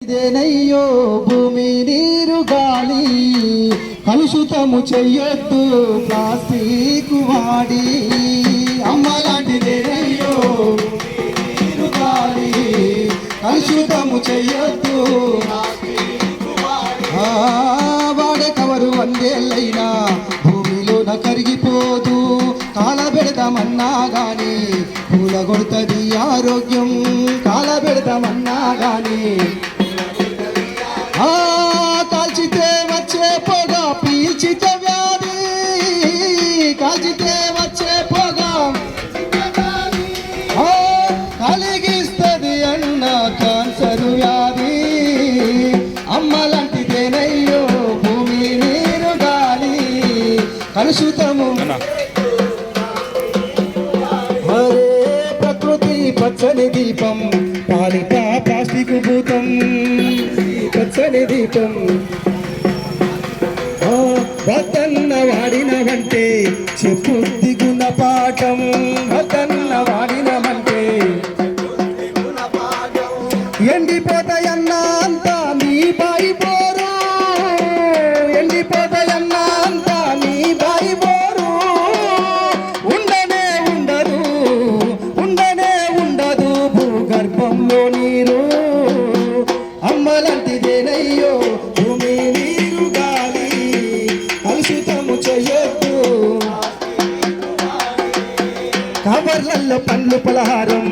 ఇదేనయ్యో భూమి నీరు గాలి కలుషితము చెయ్యొద్దు ప్లాస్టిక్ వాడి అమ్మలాంటిదేనయ్యో నీరు గాలి కలుషితము చెయ్యొద్దు వాడే కవరు వందేళ్ళైనా భూమిలోన కరిగిపోదు కాలబెడదామన్నా గాని కూలగొడుతుంది ఆరోగ్యం కాలబెడదామన్నా గాని కాల్చితే వచ్చే పొగ పీల్చితే వ్యాధి కాల్చితే వచ్చే పొగ కలిగిస్తుంది అన్న క్యాన్సర్ వ్యాధి అమ్మలాంటిదేనయ్యో భూమి నీరు గాలి కలుషితము ప్రకృతి పచ్చని దీపం పాలిట ప్లాస్టిక్ భూతం పచ్చని దీపం వద్దన్న వాడినవంటే చెప్పు దిగున పాఠం వద్దన్న వాడినవంటే ఎండిపోతాయన్నా అంతా నీ బాయి బోరు ఎండిపోతాయన్నా అంతా నీ బాయి బోరు ఉండనే ఉండదు భూగర్భంలో నీరు అమ్మలాంటిదేనయ్యో భూమి నీరు గాలి కలుషితము చెయ్యొద్దు కవర్లల్లో పండ్లు పలహారం